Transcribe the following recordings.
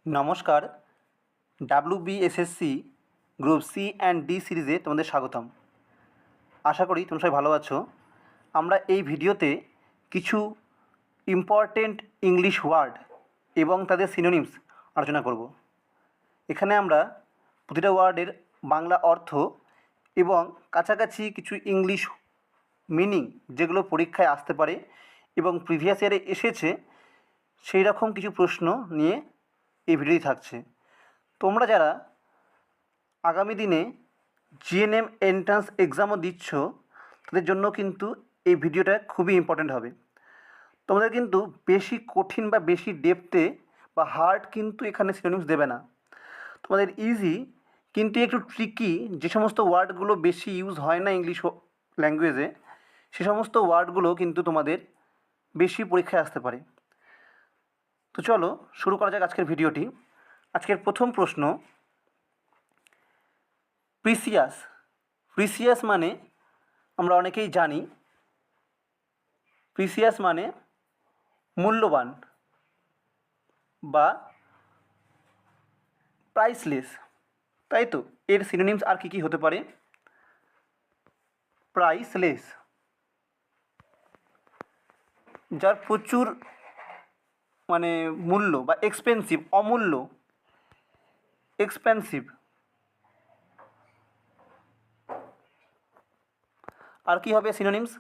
নমস্কার। WBSSC group C and D সিরিজে তোমাদের স্বাগতম। আশা করি তোমরা সবাই ভালো আছো। আমরা এই ভিডিওতে কিছু ইম্পর্টেন্ট ইংলিশ ওয়ার্ড এবং তাদের সিনোনিমস আলোচনা করব। এখানে আমরা প্রতিটা ওয়ার্ডের বাংলা অর্থ এবং কাছাকাছি কিছু ইংলিশ মিনিং যেগুলো পরীক্ষায় আসতে পারে এবং প্রিভিয়াস ইয়ারে এসেছে সেই রকম কিছু প্রশ্ন নিয়ে এই ভিডিওটি থাকছে। তোমরা যারা আগামী দিনে জিএনএম এন্ট্রান্স এক্সামও দিচ্ছ তাদের জন্য কিন্তু এই ভিডিওটা খুবই ইম্পর্ট্যান্ট হবে। তোমাদের কিন্তু বেশি কঠিন বা বেশি ডেপথে বা হার্ড কিন্তু এখানে সিনোনিমস দেবে না। তোমাদের ইজি কিন্তু একটু ট্রিকি যে সমস্ত ওয়ার্ডগুলো বেশি ইউজ হয় না ইংলিশ ল্যাঙ্গুয়েজে, সে সমস্ত ওয়ার্ডগুলো কিন্তু তোমাদের বেশি পরীক্ষায় আসতে পারে। তো চলো শুরু করা যাক আজকের ভিডিওটি। আজকের প্রথম প্রশ্ন, প্রিসিয়াস। প্রিসিয়াস মানে আমরা অনেকেই জানি, প্রিসিয়াস মানে মূল্যবান বা প্রাইসলেস, তাই তো? এর সিনোনিমস আর কি কি হতে পারে? প্রাইসলেস, যার প্রচুর মানে মূল্য, বা এক্সপেন্সিভ, অমূল্য, এক্সপেন্সিভ। আর কি হবে সিনোনিমস?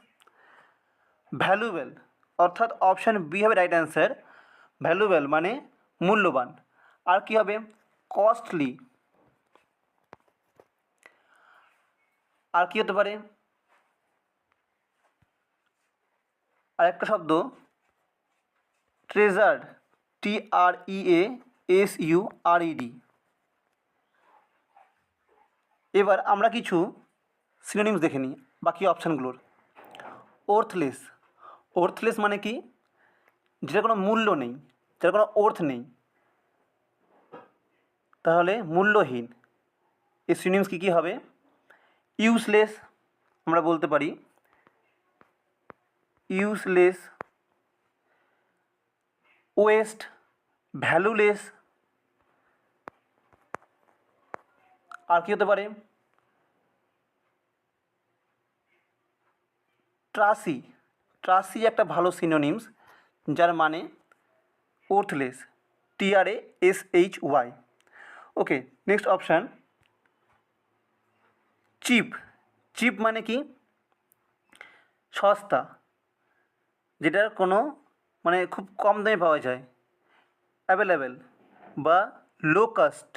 ভ্যালুয়েবল, অর্থাৎ অপশান বি হবে রাইট অ্যান্সার। ভ্যালুয়েবল মানে মূল্যবান। আর কি হবে? কস্টলি। আর কি হতে পারে? আরেকটা শব্দ ট্রেজার্ড, TREASURED। এবার আমরা কিছু সিনোনিমস দেখে নিই বাকি অপশানগুলোর। ওর্থলেস। ওর্থলেস মানে কি? যেটা কোনো মূল্য নেই, যেটা কোনো ওর্থ নেই, তাহলে মূল্যহীন। এই সিনোনিমস কী কী হবে? ইউজলেস, আমরা বলতে পারি ইউজলেস, ওয়েস্ট, ভ্যালুলেস। আর কি হতে পারে? ট্রাসি। ট্রাসি একটা ভালো সিনোনিমস, যার মানে ওর্থলেস, TRASHY। ওকে, নেক্সট অপশান চিপ। চিপ মানে কি? সস্তা, যেটার কোনো মানে খুব কম দামে পাওয়া যায়, অ্যাভেলেবেল বা লো কস্ট।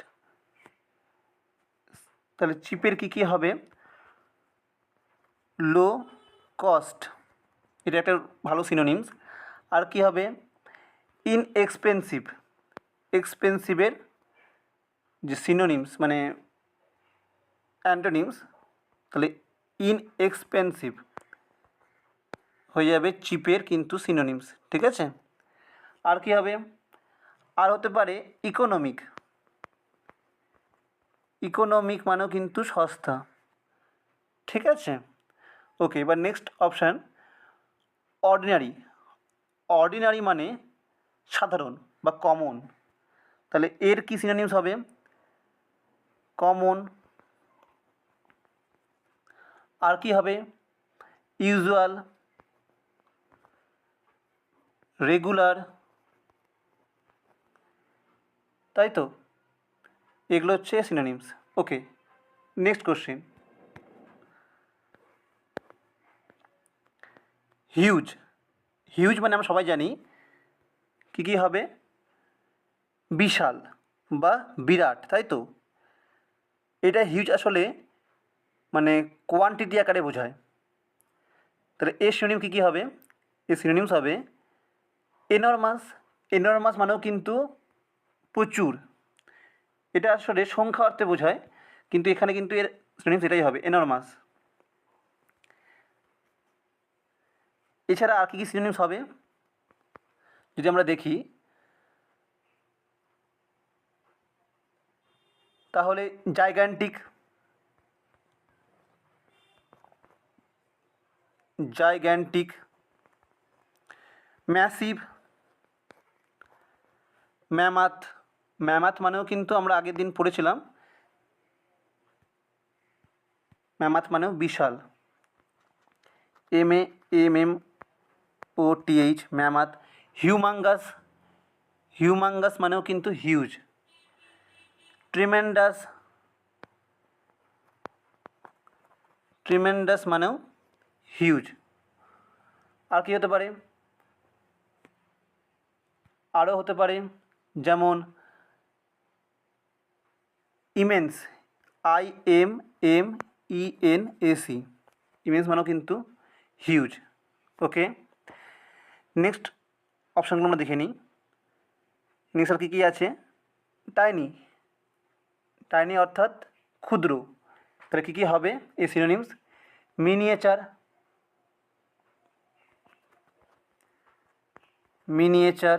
তাহলে চিপের কী কী হবে? লো কস্ট, এটা একটা ভালো সিনোনিমস। আর কি হবে? ইনএক্সপেন্সিভ। এক্সপেন্সিভের যে সিনোনিমস মানে অ্যান্টোনিমস, তাহলে ইনএক্সপেন্সিভ হয়ে যাবে চিপের কিন্তু সিনোনিমস, ঠিক আছে? আর কি হবে? আর হতে পারে ইকোনমিক। ইকোনমিক মানেও কিন্তু সস্তা, ঠিক আছে? ওকে, এবার নেক্সট অপশান অর্ডিনারি। অর্ডিনারি মানে সাধারণ বা কমন, তাহলে এর কি সিনোনিমস হবে? কমন। আর কি হবে? ইউজুয়াল, রেগুলার, তাই তো? এগুলো হচ্ছে সিনোনিমস। ওকে, নেক্সট কোশ্চেন, হিউজ। হিউজ মানে আমরা সবাই জানি কী কী হবে? বিশাল বা বিরাট, তাই তো? এটা হিউজ আসলে মানে কোয়ান্টিটি আকারে বোঝায়। তাহলে এর সিনোনিম কী কী হবে? এর সিনোনিমস হবে এনরমাস। এনরমাস মানেও কিন্তু প্রচুর, এটা আসলে সংখ্যা অর্থে বোঝায়, কিন্তু এখানে কিন্তু এর সিনোনিমস এটাই হবে, এনরমাস। এছাড়া আর কী কী সিনোনিমস হবে যদি আমরা দেখি, তাহলে জাইগ্যান্টিক, জাইগ্যান্টিক, ম্যাসিভ, ম্যামাথ, ম্যামাথ মানেও কিন্তু আমরা আগের দিন পড়েছিলাম, ম্যামাথ মানেও বিশাল, MAMMOTH, ম্যামাথ। হিউমাঙ্গাস, হিউমাঙ্গাস মানেও কিন্তু হিউজ। ট্রিমেন্ডাস, ট্রিমেন্ডাস মানেও হিউজ। আর কি হতে পারে, আরও হতে পারে যেমন ইমেন্স, IMMENS, ইমেন্স মানেও কিন্তু হিউজ। ওকে, নেক্সট অপশানগুলো আমরা দেখে নিই। নেক্সট আর কী কী আছে, টাইনি, টাইনি অর্থাৎ ক্ষুদ্র, তাহলে কী কী হবে এই synonyms, miniature, miniature,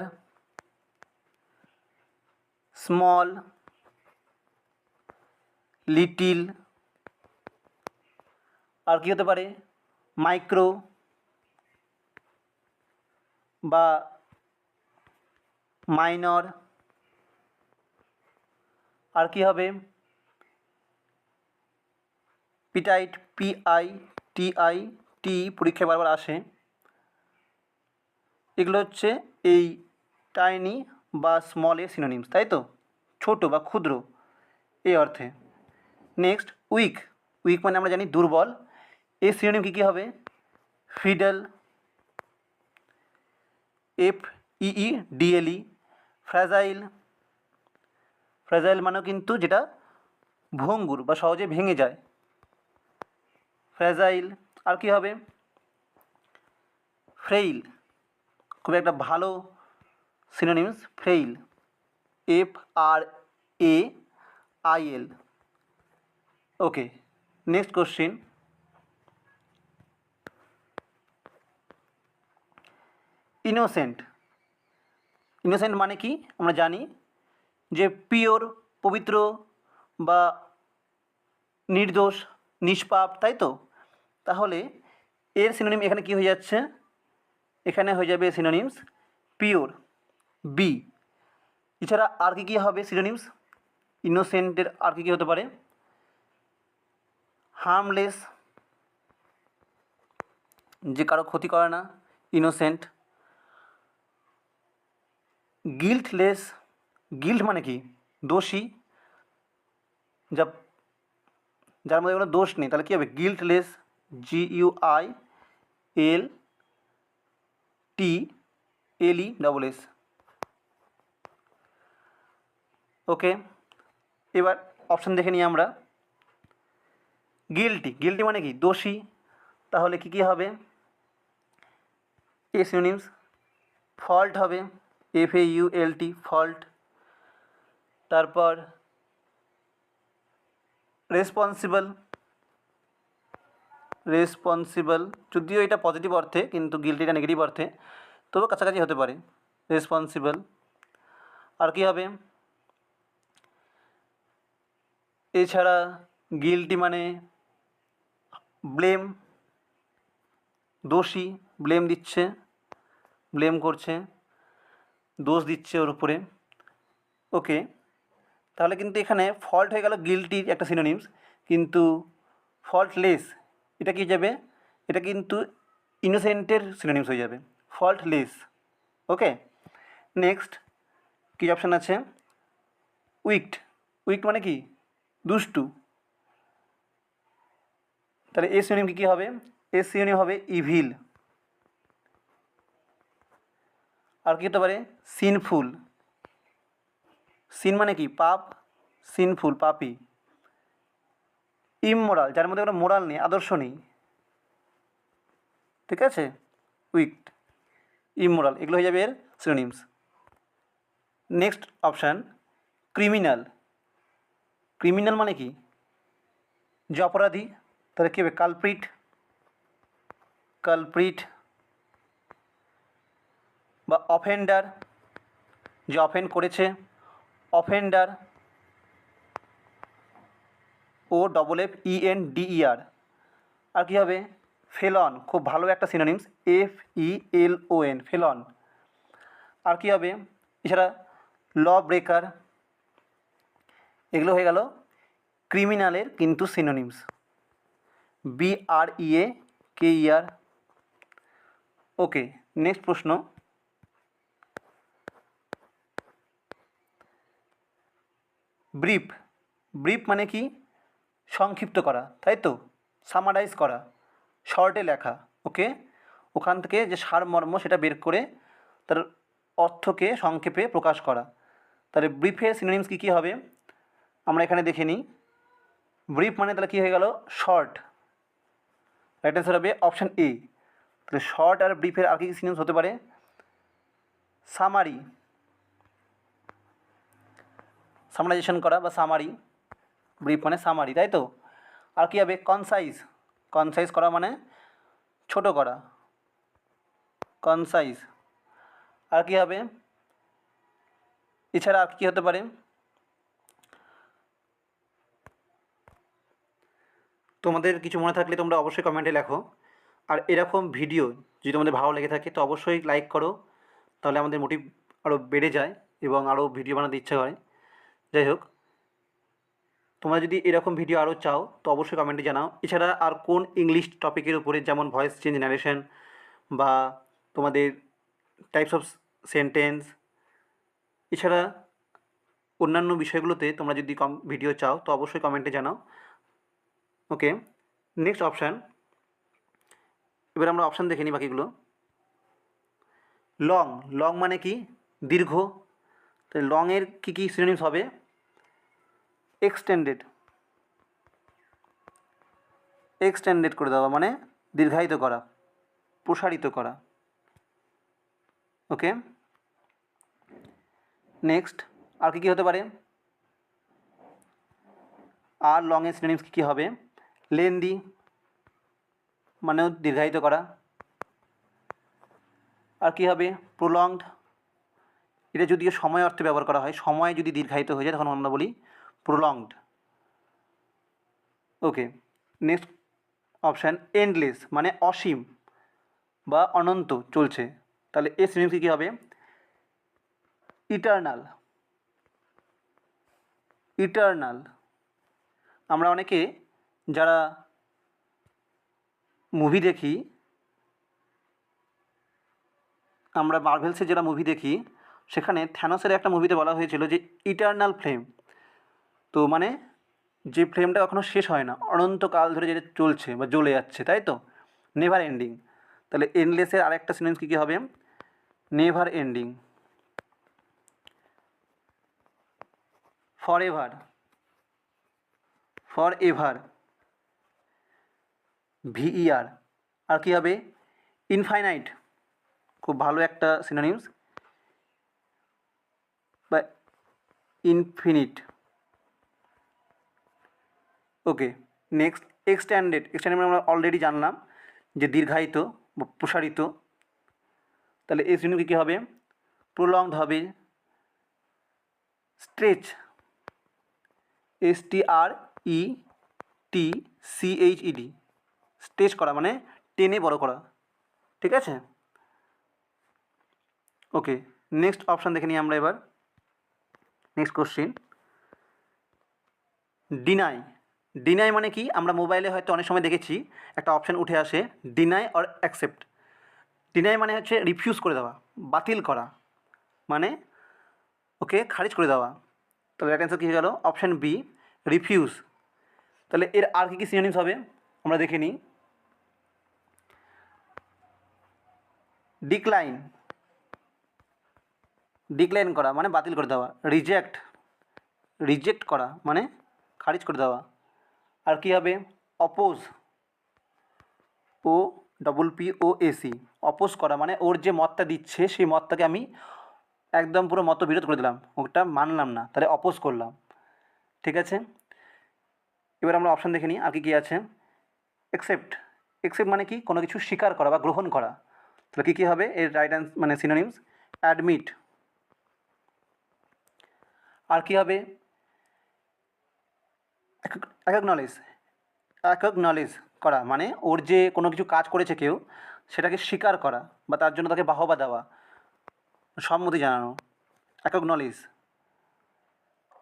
small, little, আর কী হতে পারে, মাইক্রো বা মাইনর, আর কি হবে, পিটাইট, PITIT, পরীক্ষায় বারবার আসে। এগুলো হচ্ছে এই টাইনি বা স্মলের সিনোনিমস, তাই তো, ছোট বা ক্ষুদ্র এই অর্থে। নেক্সট উইক, উইক মানে আমরা জানি দুর্বল, এই সিনোনিম কী কী হবে, ফিডল, FEEDLE, ফ্র্যাজাইল, ফ্র্যাজাইল মানেও কিন্তু যেটা ভঙ্গুর বা সহজে ভেঙে যায়, ফ্র্যাজাইল। আর কি হবে, ফ্রেইল, খুব একটা ভালো সিনোনিমস, ফ্রেইল, FRAIL। ওকে, নেক্সট কোশ্চেন, ইনোসেন্ট, ইনোসেন্ট মানে কি আমরা জানি যে পিওর, পবিত্র বা নির্দোষ, নিষ্পাপ, তাই তো। তাহলে এর সিনোনিম এখানে কি হয়ে যাচ্ছে, এখানে হয়ে যাবে সিনোনিমস পিওর, বি। এছাড়া আর কি কী হবে সিনোনিমস ইনোসেন্টের, আর কি কী হতে পারে, হার্মলেস, যে কারো ক্ষতি করে না, ইনোসেন্ট। গিল্টলেস, গিল্ট মানে কি দোষী, যা যার মধ্যে কোনো দোষ নেই, তাহলে কী হবে, গিল্টলেস, GUILTLESS। ওকে, এবার অপশান দেখে নিই আমরা। গিল্টি, গিল্টি মানে কি দোষী, তাহলে কী কী হবে এই সিনোনিমস, ফল্ট হবে, FAULT, ফল্ট। তারপর রেসপন্সিবল, রেসপন্সিবল, যদিও এটা পজিটিভ অর্থে কিন্তু গিল্টিটা নেগেটিভ অর্থে, তবুও কাছাকাছি হতে পারে, রেসপন্সিবল। আর কি হবে, এছাড়া গিল্টি মানে ব্লেম, দোষী, ব্লেম দিচ্ছে, ব্লেম করছে, দোষ দিচ্ছে ওর উপরে। ওকে, তাহলে কিন্তু এখানে ফল্ট হয়ে গেল গিল্টির একটা সিনোনিমস, কিন্তু ফল্টলেস এটা কি যাবে, এটা কিন্তু ইনোসেন্টের সিনোনিমস হয়ে যাবে, ফল্টলেস। ওকে, নেক্সট কী অপশান আছে, উইকড, উইকড মানে কি দুষ্টু, তাহলে এর সিনোনিম কী কী হবে, এর সিনোনিম হবে ইভিল। আর কী হতে পারে, সিনফুল, সিন মানে কি পাপ, সিনফুল পাপী। ইমমোরাল, যার মধ্যে কোনো মোরাল নেই, আদর্শ নেই, ঠিক আছে, উইকড, ইমমোরাল, এগুলো হয়ে যাবে এর synonyms. Next option criminal, criminal মানে কি যে অপরাধী, তাহলে কী হবে, কালপ্রিট, কালপ্রিট। বা অফেন্ডার, যে অফেন্ড করেছে, অফেন্ডার, OFFENDER। আর কী হবে, ফেলন, খুব ভালো একটা সিনোনিমস, FELON, ফেলন। আর কী হবে, এছাড়া ল ব্রেকার, এগুলো হয়ে গেল ক্রিমিনালের কিন্তু সিনোনিমস। BREAKER। ওকে, নেক্সট প্রশ্ন। ব্রিফ। ব্রিফ মানে কি? সংক্ষিপ্ত করা, তাই তো, সামারাইজ করা, শর্টে লেখা। ওকে, ওখান থেকে যে সারমর্ম সেটা বের করে তার অর্থকে সংক্ষেপে প্রকাশ করা। তাহলে ব্রিফের সিনোনিমস কী কী হবে আমরা এখানে দেখে নিই। ব্রিফ মানে তাহলে কী হয়ে গেল? শর্ট। রাইট অ্যান্সার হবে অপশান এ। তাহলে শর্ট আর ব্রিফের আর কী কী সিনোনিমস হতে পারে? সামারি, সামারাইজেশন করা বা সামারি। ব্রিফ মানে সামারি, তাই তো। আর কী হবে? কনসাইজ। কনসাইজ করা মানে ছোট করা, কনসাইজ। আর কী হবে? এছাড়া আর কী হতে পারে? তোমাদের কিছু মনে থাকলে তোমরা অবশ্যই কমেন্টে লেখো। আর এরকম ভিডিও যদি তোমাদের ভালো লেগে থাকে তো অবশ্যই লাইক করো, তাহলে আমাদের মোটিভ আরও বেড়ে যায় এবং আরও ভিডিও বানাতে ইচ্ছা করে। যাই হোক, তোমরা যদি এরকম ভিডিও আরও চাও তো অবশ্যই কমেন্টে জানাও। এছাড়া আর কোন ইংলিশ টপিকের উপরে, যেমন ভয়েস চেঞ্জ, ন্যারেশন বা তোমাদের টাইপস অফ সেন্টেন্স, এছাড়া অন্যান্য বিষয়গুলোতে তোমরা যদি ভিডিও চাও তো অবশ্যই কমেন্টে জানাও। ওকে, নেক্সট অপশান। এবার আমরা অপশান দেখে নিই বাকিগুলো। লং। লং মানে কি? দীর্ঘ। তো লংয়ের কী কী সিনোনিমস হবে? এক্সটেন্ডেড। এক্সটেন্ডেড করে দেওয়া মানে দীর্ঘায়িত করা, প্রসারিত করা। ওকে, নেক্সট আর কী কী হতে পারে? আর লংয়ের সিনোনিমস কী কী হবে? লেন্দি মানেও দীর্ঘায়িত করা। আর কী হবে? প্রলংড। এটা যদিও সময় অর্থে ব্যবহার করা হয়, সময় যদি দীর্ঘায়িত হয়ে যায় তখন আমরা বলি প্রলংড। ওকে, নেক্সট অপশান এন্ডলেস মানে অসীম বা অনন্ত চলছে। তাহলে এর সিনোনিমস কী হবে? ইটারনাল। ইটারনাল। আমরা অনেকে যারা মুভি দেখি, আমরা মার্ভেলসের যারা মুভি দেখি, সেখানে থ্যানোসের একটা মুভিতে বলা হয়েছিল যে ইটারনাল ফ্লেম। তো মানে যে ফ্লেমটা কখনো শেষ হয় না, অনন্তকাল ধরে যেটা চলছে বা জ্বলে যাচ্ছে, তাই তো, নেভার এন্ডিং। তাহলে এন্ডলেসের আরেকটা সিনোনিমস কী কী হবে? Never ending. Forever. Forever. VER। আর কী হবে? ইনফাইনাইট, খুব ভালো একটা সিনোনিমস, বা ইনফিনিট। ওকে, নেক্সট এক্সটেন্ডেড। এক্সটেন্ডেড আমরা অলরেডি জানলাম যে দীর্ঘায়িত বা প্রসারিত। তাহলে এই সিনোনিম কী হবে? প্রলংড হবে। স্ট্রেচ। STRETCHED। স্ট্রেচ করা মানে টেনে বড় করা, ঠিক আছে। ওকে, নেক্সট অপশান দেখে নিই আমরা এবার। Next question. ডিনাই। ডিনাই মানে কি? আমরা মোবাইলে হয়তো অনেক সময় দেখেছি একটা অপশান উঠে আসে, ডিনাই অর অ্যাকসেপ্ট। ডিনাই মানে হচ্ছে রিফিউজ করে দেওয়া, বাতিল করা, মানে ওকে খারিজ করে দেওয়া। তাহলে রাইট অ্যান্সার কী হয়ে গেল? Option B, refuse. তাহলে এর আর কী কী সিনোনিমস হবে আমরা দেখে নিই। ডিক্লাইন। ডিক্লাইন করা মানে বাতিল করে দেওয়া। রিজেক্ট। রিজেক্ট করা মানে খারিজ করে দেওয়া। আর কী হবে? অপোজ। OPPOAC। অপোজ করা মানে ওর যে মতটা দিচ্ছে সেই মতটাকে আমি একদম পুরো মতবিরোধ করে দিলাম, ওটা মানলাম না, তাহলে অপোজ করলাম, ঠিক আছে। এবার আমরা অপশান দেখে নিই আর কী কী আছে। অ্যাকসেপ্ট। অ্যাকসেপ্ট মানে কি? কোনো কিছু স্বীকার করা বা গ্রহণ করা। তাহলে কী কী হবে এর রাইট মানে সিনোনিমস? অ্যাডমিট। আর কী হবে? অ্যাকনলেজ। অ্যাকনলেজ করা মানে ওর যে কোনো কিছু কাজ করেছে কেউ, সেটাকে স্বীকার করা বা তার জন্য তাকে বাহবা দেওয়া, সম্মতি জানানো, অ্যাকনলেজ।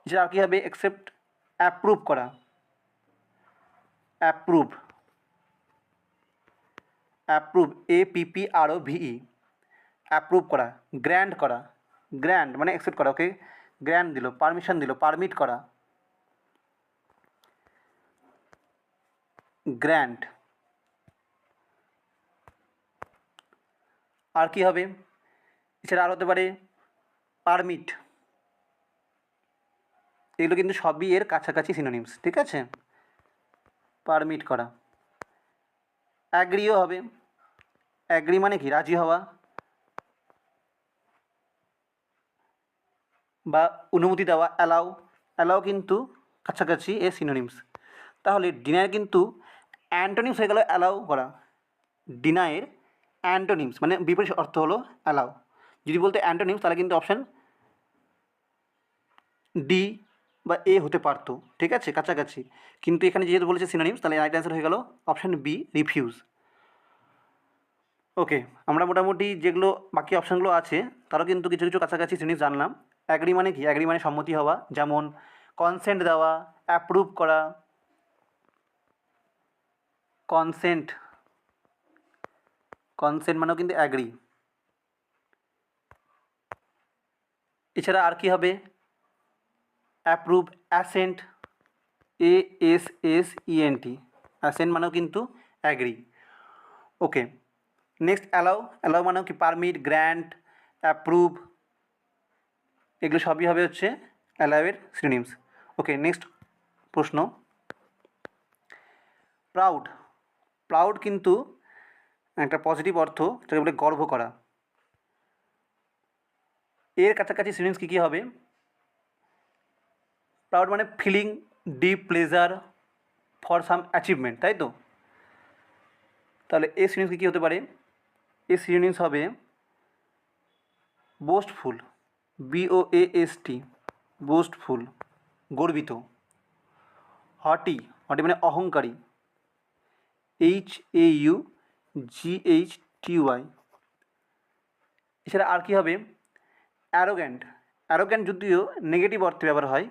যেটা আর কী হবে? অ্যাকসেপ্ট অ্যাপ্রুভ করা, অ্যাপ্রুভ, অ্যাপ্রুভ APPROVE, অ্যাপ্রুভ করা। গ্র্যান্ট করা, গ্র্যান্ট মানে অ্যাকসেপ্ট করা, ওকে, গ্র্যান্ট দিল, পারমিশন দিল, পারমিট করা, গ্র্যান্ট। আর কি হবে, এছাড়া আর হতে পারে পারমিট, এগুলো কিন্তু সবই এর কাছাকাছি সিনোনিমস, ঠিক আছে। পারমিট করা। অ্যাগ্রিও হবে, অ্যাগ্রি মানে কি রাজি হওয়া বা অনুমতি দেওয়া, অ্যালাউ, অ্যালাউ কিন্তু কাছাকাছি এর সিনোনিমস। তাহলে ডিনায়ের কিন্তু অ্যান্টোনিমস হয়ে গেল অ্যালাউ করা, ডিনায়ের অ্যান্টোনিমস মানে বিপরীত অর্থ হলো অ্যালাউ। যদি বলতে অ্যান্টোনিমস তাহলে কিন্তু অপশান ডি বা এ হতে পারতো, ঠিক আছে, কাছাকাছি। কিন্তু এখানে যেহেতু বলেছে সিনোনিমস, তাহলে রাইট অ্যান্সার হয়ে গেল অপশান বি, রিফিউজ। ওকে, আমরা মোটামুটি যেগুলো বাকি অপশানগুলো আছে তারও কিন্তু কিছু কিছু কাছাকাছি জিনিস জানলাম। অ্যাগ্রি মানে কি, অ্যাগ্রি মানে সম্মতি হওয়া, যেমন কনসেন্ট দেওয়া, অ্যাপ্রুভ করা, কনসেন্ট, কনসেন্ট মানেও কিন্তু অ্যাগ্রি। এছাড়া আর কি হবে, অ্যাপ্রুভ, অ্যাসেন্ট, ASSENT, অ্যাসেন্ট মানেও কিন্তু অ্যাগ্রি। ওকে, নেক্সট অ্যালাউ, অ্যালাউ মানেও কি পারমিট, গ্র্যান্ট, অ্যাপ্রুভ, এগুলো সবই হবে হচ্ছে অ্যালাউয়ের সিনোনিমস। ওকে, নেক্সট প্রশ্ন, প্রাউড, প্রাউড কিন্তু একটা পজিটিভ অর্থ, যেটাকে বলে গর্ব করা। এর কাছাকাছি সিনোনিমস কী কী হবে, প্রাউড মানে feeling deep pleasure for some achievement, তাই তো। তাহলে এর সিনোনিমস কী কী হতে পারে, এর সিনোনিমস হবে বোস্টফুল, BOAST, বোস্টফুল, গর্বিত। হটি, হটি মানে অহংকারী, HAUGHTY। এছাড়া আর কী হবে, অ্যারোগ্যান্ট, অ্যারোগ্যান্ট যদিও নেগেটিভ অর্থে ব্যবহার হয়,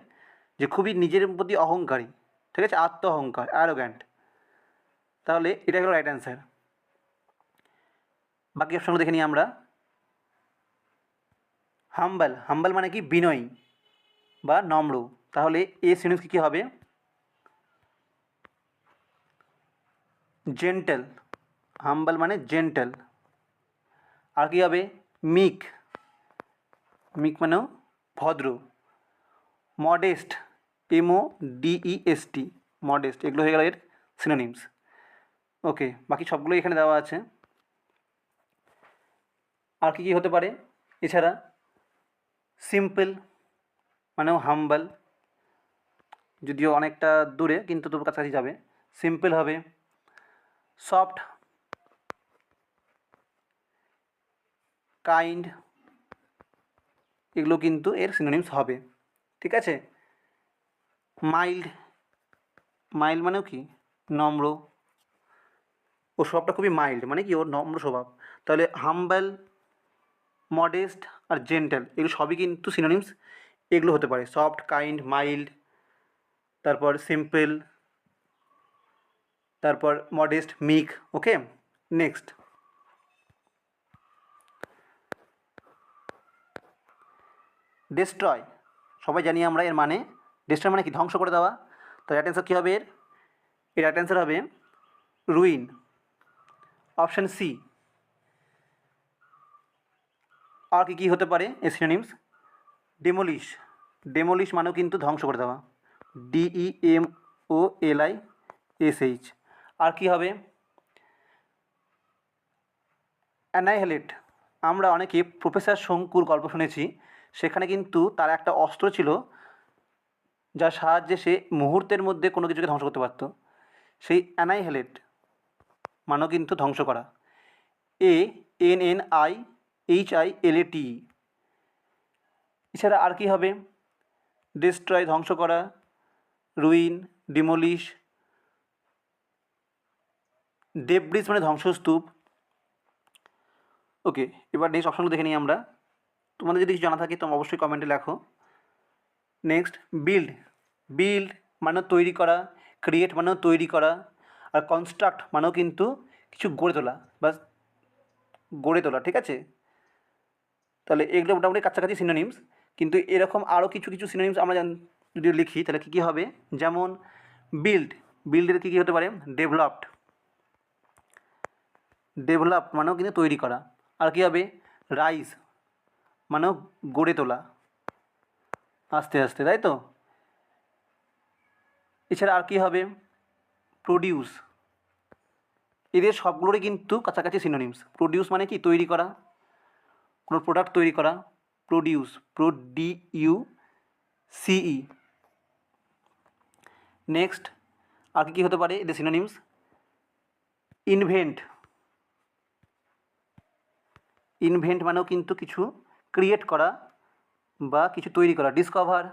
যে খুবই নিজের প্রতি অহংকারী, ঠিক আছে, আত্ম অহংকার, অ্যারোগ্যান্ট। তাহলে এটা হলো রাইট অ্যান্সার। বাকি অপশনগুলো দেখে নিই আমরা। হাম্বল, হাম্বল মানে কি বিনয়ী বা নম্র। তাহলে এ সিনোনিমস কী কী হবে, জেন্টেল, হাম্বল মানে জেন্টেল। আর কী হবে, মিক, মিক মানেও ভদ্র। মডেস্ট, MODEST, মডেস্ট, এগুলো হয়ে গেল এর সিনোনিমস। ওকে, বাকি সবগুলো এখানে দেওয়া আছে। আর কী কী হতে পারে এছাড়া, সিম্পল মানেও হাম্বল, যদিও অনেকটা দূরে কিন্তু তবু কাছাকাছি যাবে, সিম্পল হবে। সফট, কাইন্ড, এগুলো কিন্তু এর সিনোনিমস হবে, ঠিক আছে। মাইল্ড, মাইল্ড মানেও কি নম্র, ও স্বভাবটা খুবই মাইল্ড মানে কি ওর নম্র স্বভাব। তাহলে হাম্বল, মডেস্ট আর জেন্টেল এগুলো সবই কিন্তু সিনোনিমস, এগুলো হতে পারে সফট, কাইন্ড, মাইল্ড, তারপর সিম্পল, তারপর মডেস্ট, মিক। ওকে, নেক্সট, ডেস্ট্রয়, সবাই জানি আমরা এর মানে, ডেস্ট্রয় মানে কি ধ্বংস করে দেওয়া। তো রাইট অ্যান্সার কী হবে এর, এর রাইট অ্যান্সার হবে রুইন, অপশান সি। আর কী কী হতে পারে এর সিনোনিমস, ডেমোলিশ, ডেমোলিশ মানেও কিন্তু ধ্বংস করে দেওয়া, DEMOLISH। আর কি হবে, অ্যানাইহেলেট, আমরা অনেকে প্রফেসর শঙ্কুর গল্প শুনেছি, সেখানে কিন্তু তার একটা অস্ত্র ছিল যার সাহায্যে সে মুহূর্তের মধ্যে কোনো কিছুকে ধ্বংস করতে পারত, সেই অ্যানাইহেলেট মানেও কিন্তু ধ্বংস করা, ANNIHILAT। এছাড়া আর কি হবে, ডিস্ট্রয় ধ্বংস করা, রুইন, ডিমোলিশ, ডেব্রিজ মানে ধ্বংসস্তূপ। ওকে, এবার নেক্সট অপশনগুলো দেখে নিই আমরা। তোমাদের যদি কিছু জানা থাকে তো অবশ্যই কমেন্টে লেখো। নেক্সট বিল্ড, বিল্ড মানেও তৈরি করা, ক্রিয়েট মানেও তৈরি করা, আর কনস্ট্রাক্ট মানেও কিন্তু কিছু গড়ে তোলা বা গড়ে তোলা, ঠিক আছে? তাহলে এগুলো মোটামুটি কাছাকাছি সিনোনিমস, কিন্তু এরকম আরও কিছু কিছু সিনোনিমস আমরা যদি লিখি তাহলে কী কী হবে, যেমন বিল্ড, বিল্ডের কী কী হতে পারে, ডেভেলপড, ডেভেলপড মানেও কিন্তু তৈরি করা, আর কী হবে, রাইজ মানেও গড়ে তোলা আস্তে আস্তে, তাই তো? এছাড়া আর কী হবে, প্রডিউস, এদের সবগুলোরই কিন্তু কাছাকাছি সিনোনিমস। প্রডিউস মানে কি, তৈরি করা, কোনো প্রোডাক্ট তৈরি করা, প্রডিউস, PRODUCE। নেক্সট আর কী কী হতে পারে এদের সিনোনিমস, ইনভেন্ট, ইনভেন্ট মানেও কিন্তু কিছু ক্রিয়েট করা বা কিছু তৈরি করা, ডিসকভার,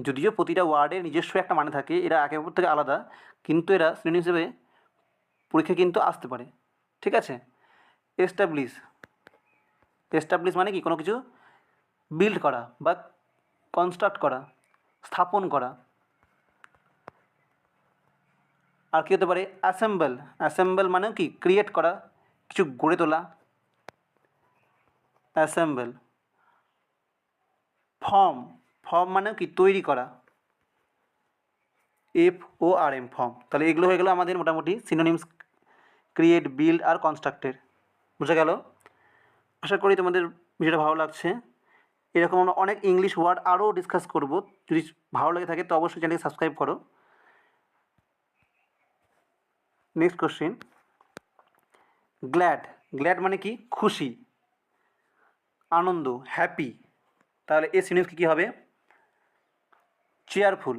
যদিও প্রতিটা ওয়ার্ডের নিজস্ব একটা মানে থাকে, এরা একে অপর থেকে আলাদা, কিন্তু এরা সিনোনিম হিসেবে পরীক্ষা কিন্তু আসতে পারে, ঠিক আছে? এস্টাবলিশ, এস্টাবলিশ মানে কি, কোনো কিছু বিল্ড করা বা কনস্ট্রাক্ট করা, স্থাপন করা। আর কী হতে পারে, অ্যাসেম্বল, অ্যাসেম্বল মানে কি, ক্রিয়েট করা, কিছু গড়ে তোলা, অ্যাসেম্বল। ফর্ম, ফর্ম মানে কি, তৈরি করা, FORM, ফর্ম। তাহলে এগুলো হয়ে গেলো আমাদের মোটামুটি সিনোনিমস, ক্রিয়েট, বিল্ড আর কনস্ট্রাক্টের। বুঝা গেল? আশা করি তোমাদের ভিডিওটা ভালো লাগছে। এরকম আমরা অনেক ইংলিশ ওয়ার্ড আরও ডিসকাস করব। যদি ভালো লেগে থাকে তো অবশ্যই চ্যানেলকে সাবস্ক্রাইব করো। নেক্সট কোশ্চেন, গ্ল্যাড, গ্ল্যাড মানে কি, খুশি, আনন্দ, হ্যাপি। তাহলে এর সিনোনিমস কী কী হবে, চেয়ারফুল,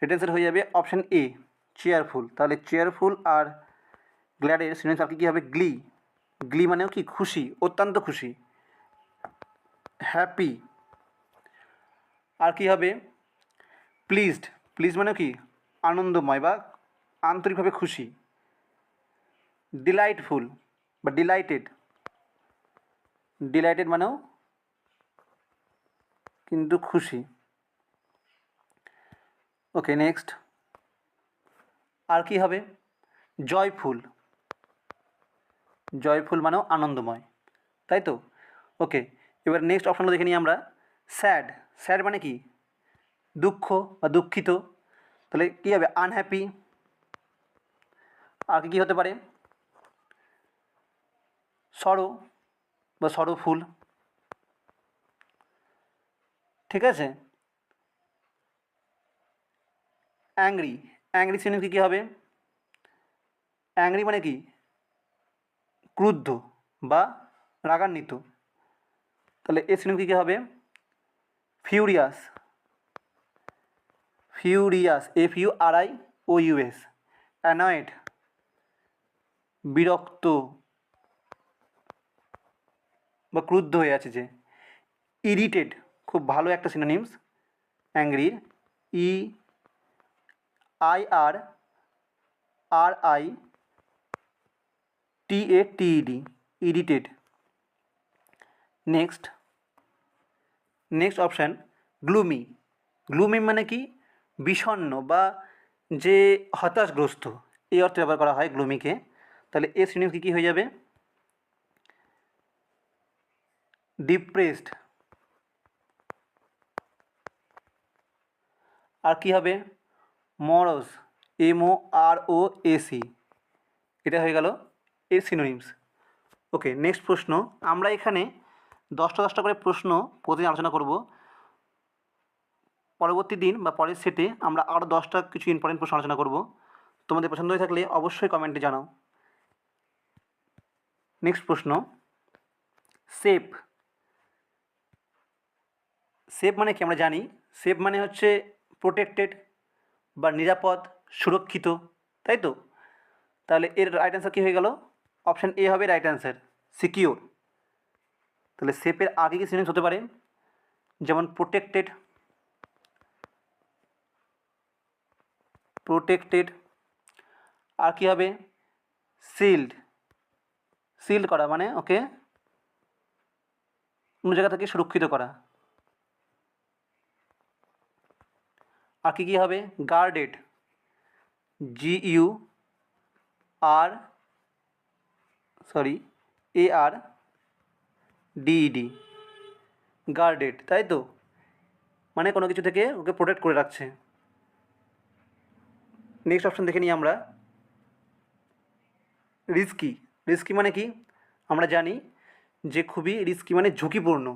এটা অ্যান্সার হয়ে যাবে অপশান A, চেয়ারফুল। তাহলে চেয়ারফুল আর গ্ল্যাডের সিনোনিমস আর কী কী হবে, গ্লি, গ্লি মানেও কি, খুশি, অত্যন্ত খুশি, হ্যাপি। আর কী হবে, প্লিজড, প্লিজ মানেও কি, আনন্দময় বা আন্তরিকভাবে খুশি, ডিলাইটফুল বা ডিলাইটেড, ডিলাইটেড মানেও কিন্তু খুশি। ওকে, নেক্সট আর কি হবে, জয়ফুল, জয়ফুল মানেও আনন্দময়, তাই তো? ওকে, এবার নেক্সট অপশানটা দেখে নিই আমরা, স্যাড, স্যাড মানে কি, দুঃখ বা দুঃখিত। তাহলে কী হবে, আনহ্যাপি। আর কী কী হতে পারে, সরো বা সরোফুল, ঠিক আছে? অ্যাংরি, অ্যাংরি সিনোনিম কী কী হবে, অ্যাংরি মানে কি, ক্রুদ্ধ বা রাগান্বিত। তাহলে এর সিনোনিম কী কী হবে, ফিউরিয়াস, ফিউরিয়াস, FURIOUS, অ্যানয়েড, বিরক্ত বা ক্রুদ্ধ হয়ে আছে যে। ইরিটেড, খুব ভালো একটা সিনোনিমস অ্যাংরির, EIRRITATED, irritated. Next option, gloomy, gloomy মানে কি, বিষণ্ণ বা যে হতাশগ্রস্ত, এই অর্থে ব্যবহার করা হয় গ্লুমিকে। তাহলে এর সিনোনিম কী কী হয়ে যাবে, ডিপ্রেসড। আর কি হবে, মরস, MOROS, এটা হয়ে গেল এর সিনোনিমস। ওকে, নেক্সট প্রশ্ন, আমরা এখানে 10টা করে প্রশ্ন প্রতিদিন আলোচনা করব। পরবর্তী দিন বা পরের সেটে আমরা আরও 10টা কিছু ইম্পর্টেন্ট প্রশ্ন আলোচনা করব। তোমাদের পছন্দ হয়ে থাকলে অবশ্যই কমেন্টে জানাও। নেক্সট প্রশ্ন, সেফ, সেফ মানে কি, আমরা জানি সেফ মানে হচ্ছে প্রোটেক্টেড বা নিরাপদ, সুরক্ষিত, তাই তো? তাহলে এর রাইট অ্যান্সার কী হয়ে গেল, অপশান A হবে রাইট অ্যান্সার, সিকিওর। তাহলে সেফের আগে কি সিনোনিমস হতে পারে, যেমন প্রোটেক্টেড, প্রোটেক্টেড। আর কী হবে, শিল্ড, শিল্ড করা মানে ওকে অন্য জায়গা থেকে সুরক্ষিত করা। আর কী হবে? গার্ডেড, ARDED, গার্ডেড, তাই তো, মানে কোনো কিছু থেকে ওকে প্রোটেক্ট করে রাখছে। নেক্সট অপশান দেখে নিই আমরা, রিস্কি। রিস্কি মানে কি? আমরা জানি যে খুবই রিস্কি মানে ঝুঁকিপূর্ণ,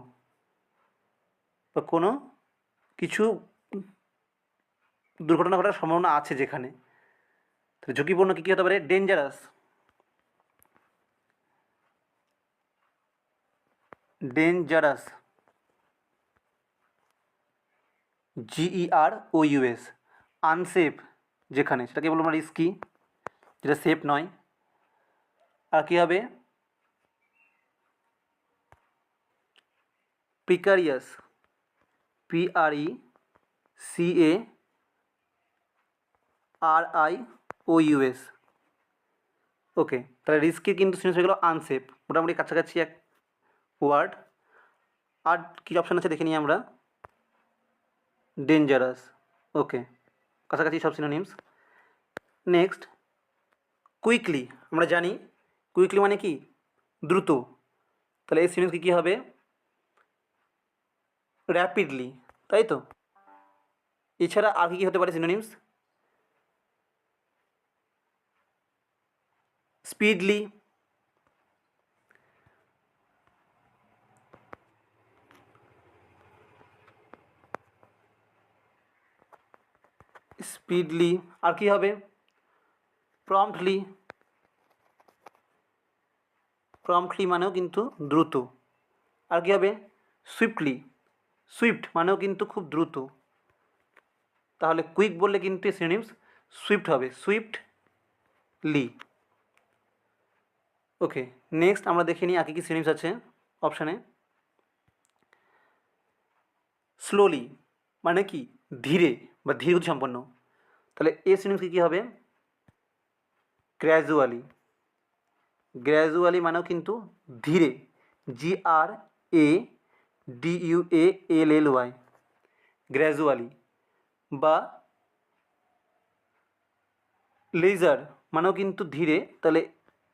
বা কোনো কিছু দুর্ঘটনা ঘটার সম্ভাবনা আছে যেখানে। তাহলে ঝুঁকিপূর্ণ কী কী হতে পারে? ডেঞ্জারাস, ডেঞ্জারাস, GEROUS, আনসেফ যেখানে, সেটাকে বলবো আমরা রিস্কি, যেটা সেফ নয়। আর কী হবে? প্রিকারিয়াস, PRECARIOUS। ওকে, তাহলে রিস্কি কিন্তু সিনোনিমস হয়ে গেল আনসেফ, মোটামুটি কাছাকাছি এক ওয়ার্ড। আর কী অপশান আছে দেখে নিই আমরা, ডেঞ্জারাস, ওকে, কাছাকাছি সব সিনোনিমস। Next, quickly. আমরা জানি কুইকলি মানে কি? দ্রুত। তাহলে এই সিনোনিমস কী হবে? র্যাপিডলি, তাই তো। এছাড়া আর কী হতে পারে সিনোনিমস? Speedily, speedily. আর কী হবে? প্রম্পটলি, প্রম্পটলি মানেও কিন্তু দ্রুত। আর কী হবে? সুইফটলি, সুইফট মানেও কিন্তু খুব দ্রুত। তাহলে কুইক বললে কিন্তু সিনোনিমস সুইফট হবে, সুইফটলি। ওকে, নেক্সট আমরা দেখে নিই আর কী সিনোনিমস আছে অপশানে। স্লোলি মানে কি? ধীরে বা ধীরগতি সম্পন্ন। তাহলে এর সিনোনিমস কী হবে? গ্র্যাজুয়ালি, গ্র্যাজুয়ালি মানেও কিন্তু ধীরে, GRADUALLY, গ্র্যাজুয়ালি। বা লেজার মানেও কিন্তু ধীরে, তাহলে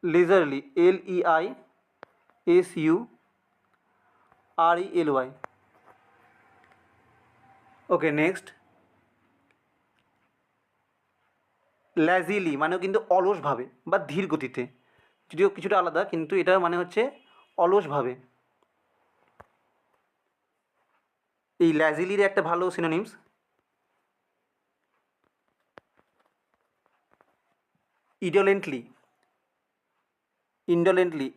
লেজারলি, LEISURELY। ওকে, নেক্সট, ল্যাজিলি মানেও কিন্তু অলসভাবে বা ধীর গতিতে, যদিও কিছুটা আলাদা, কিন্তু এটা মানে হচ্ছে অলসভাবে। এই ল্যাজিলির একটা ভালো সিনোনিমস ইন্ডোলেন্টলি, ইন্ডোলেন্টলি,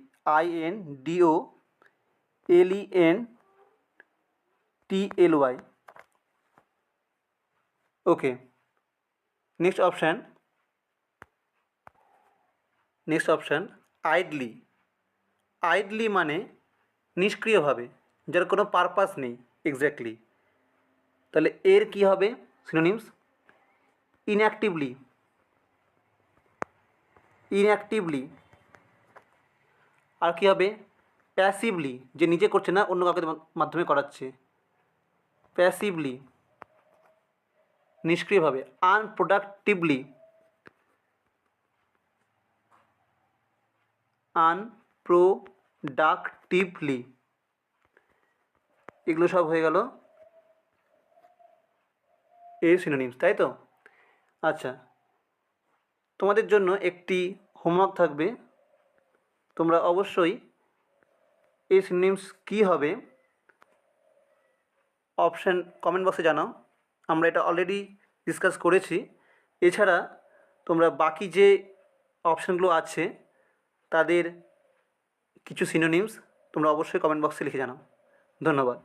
INDOLENTLY। ওকে, নেক্সট অপশান, আইডলি। আইডলি মানে নিষ্ক্রিয়ভাবে, যার কোনো পারপাস নেই এক্স্যাক্টলি। তাহলে এর কি হবে সিনোনিমস? ইনঅ্যাক্টিভলি, ইনঅ্যাক্টিভলি। আর কি হবে? প্যাসিভলি, যে নিজে করছে না, অন্য কাউকে মাধ্যমে করাচ্ছে, প্যাসিভলি, নিষ্ক্রিয়ভাবে। আনপ্রোডাক্টিভলি, আনপ্রোডাক্টিভলি। এগুলো সব হয়ে গেল এর সিনোনিমস, তাই তো। আচ্ছা, তোমাদের জন্য একটি হোমওয়ার্ক থাকবে, তোমরা অবশ্যই এই সিনোনিমস কী হবে অপশান কমেন্ট বক্সে জানাও। আমরা এটা অলরেডি ডিসকাস করেছি। এছাড়া তোমরা বাকি যে অপশানগুলো আছে তাদের কিছু সিনোনিমস তোমরা অবশ্যই কমেন্ট বক্সে লিখে জানাও। ধন্যবাদ।